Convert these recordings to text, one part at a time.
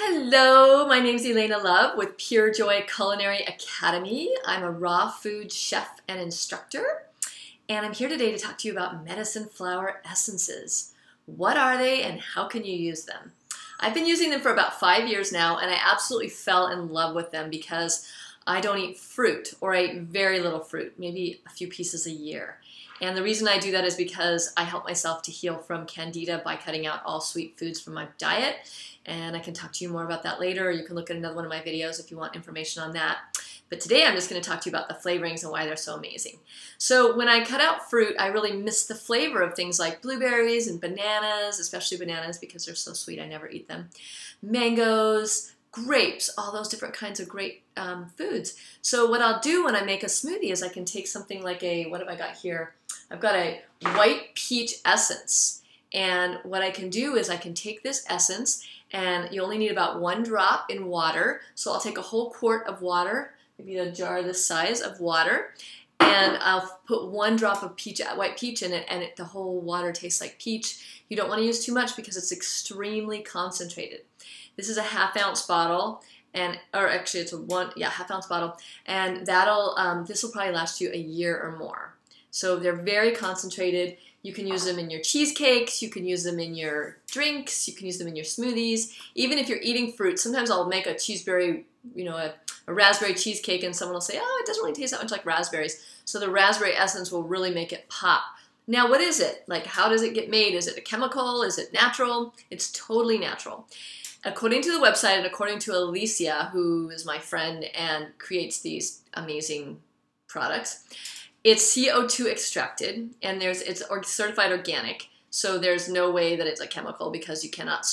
Hello, my name's Elena Love with Pure Joy Culinary Academy. I'm a raw food chef and instructor, and I'm here today to talk to you about medicine flower essences. What are they and how can you use them? I've been using them for about 5 years now, and I absolutely fell in love with them because I don't eat fruit, or I eat very little fruit, maybe a few pieces a year. And the reason I do that is because I help myself to heal from candida by cutting out all sweet foods from my diet. And I can talk to you more about that later, or you can look at another one of my videos if you want information on that. But today I'm just going to talk to you about the flavorings and why they're so amazing. So when I cut out fruit, I really miss the flavor of things like blueberries and bananas, especially bananas because they're so sweet I never eat them. Mangoes, grapes, all those different kinds of great foods. So what I'll do when I make a smoothie is I can take something like what have I got here? I've got a white peach essence. And what I can do is I can take this essence, and you only need about 1 drop in water. So I'll take a whole quart of water, maybe a jar this size of water, and I'll put 1 drop of white peach in it, and the whole water tastes like peach. You don't want to use too much because it's extremely concentrated. This is a ½ ounce bottle, or actually it's ½ ounce bottle, and this will probably last you a year or more. So they're very concentrated. You can use them in your cheesecakes, you can use them in your drinks, you can use them in your smoothies. Even if you're eating fruit, sometimes I'll make a a raspberry cheesecake and someone will say, oh, it doesn't really taste that much like raspberries. So the raspberry essence will really make it pop. Now, what is it? Like, how does it get made? Is it a chemical? Is it natural? It's totally natural. According to the website and according to Alicia, who is my friend and creates these amazing products, it's CO2 extracted, and it's certified organic, so there's no way that it's a chemical because you cannot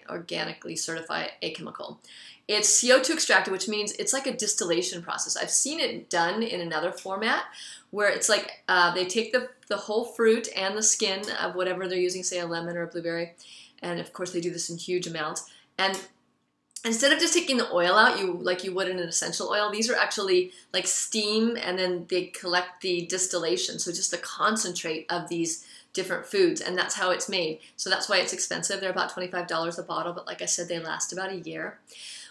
organically certify a chemical. It's CO2 extracted, which means it's like a distillation process. I've seen it done in another format where it's like they take the whole fruit and the skin of whatever they're using, say a lemon or a blueberry, and of course they do this in huge amounts, and instead of just taking the oil out, like you would in an essential oil, these are actually like steam, and then they collect the distillation, so just the concentrate of these different foods, and that's how it's made. So that's why it's expensive. They're about $25 a bottle, but like I said, they last about a year.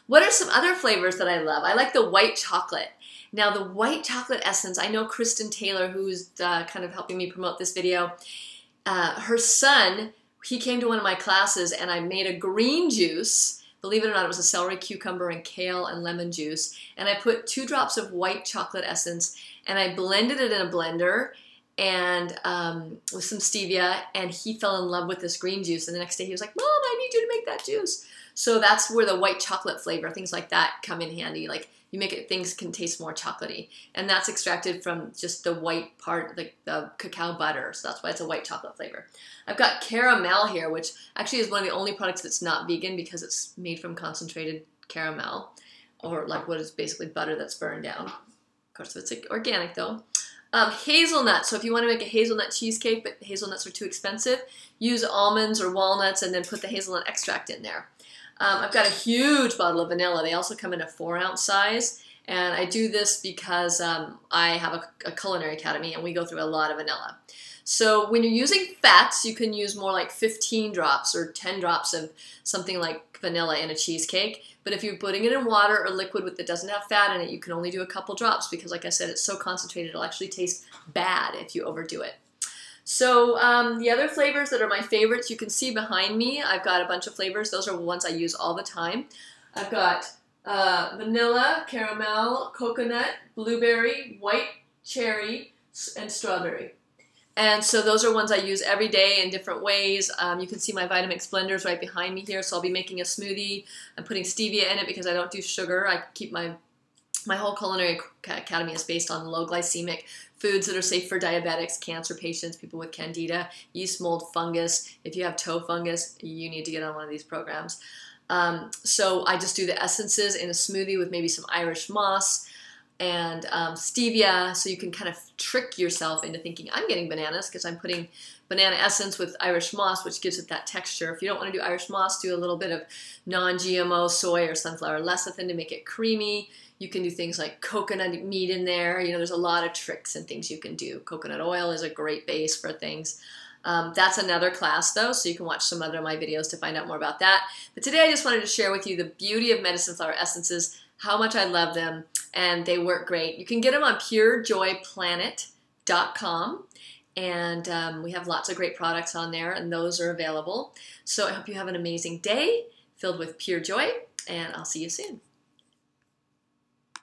What are some other flavors that I love? I like the white chocolate. Now the white chocolate essence, I know Kristen Taylor, who's kind of helping me promote this video, her son, he came to one of my classes and I made a green juice. Believe it or not, it was a celery, cucumber, and kale and lemon juice. And I put 2 drops of white chocolate essence, and I blended it in a blender and with some stevia, and he fell in love with this green juice. And the next day he was like, Mom, I need you to make that juice. So that's where the white chocolate flavor, things like that, come in handy. Like you make it, things can taste more chocolatey. And that's extracted from just the white part, like the cacao butter. So that's why it's a white chocolate flavor. I've got caramel here, which actually is one of the only products that's not vegan because it's made from concentrated caramel, or like what is basically butter that's burned down. Of course, it's organic though. Hazelnut. So if you want to make a hazelnut cheesecake, but hazelnuts are too expensive, use almonds or walnuts and then put the hazelnut extract in there. I've got a huge bottle of vanilla. They also come in a 4-ounce size. And I do this because I have a culinary academy and we go through a lot of vanilla. So when you're using fats, you can use more like 15 drops or 10 drops of something like vanilla in a cheesecake. But if you're putting it in water or liquid that doesn't have fat in it, you can only do a couple drops because, like I said, it's so concentrated it'll actually taste bad if you overdo it. So the other flavors that are my favorites, you can see behind me, I've got a bunch of flavors. Those are the ones I use all the time. I've got vanilla, caramel, coconut, blueberry, white cherry, and strawberry. And so those are ones I use every day in different ways. You can see my Vitamix blenders right behind me here. So I'll be making a smoothie. I'm putting stevia in it because I don't do sugar. I keep my whole culinary academy is based on low glycemic foods that are safe for diabetics, cancer patients, people with candida, yeast mold, fungus. If you have toe fungus, you need to get on one of these programs. So I just do the essences in a smoothie with maybe some Irish moss and stevia, so you can kind of trick yourself into thinking I'm getting bananas because I'm putting banana essence with Irish moss, which gives it that texture. If you don't want to do Irish moss, do a little bit of non-GMO soy or sunflower lecithin to make it creamy. You can do things like coconut meat in there. You know, there's a lot of tricks and things you can do. Coconut oil is a great base for things. That's another class though, so you can watch some other of my videos to find out more about that. But today I just wanted to share with you the beauty of medicine flower essences, how much I love them, and they work great. You can get them on purejoyplanet.com, and we have lots of great products on there, and those are available. So I hope you have an amazing day filled with pure joy, and I'll see you soon.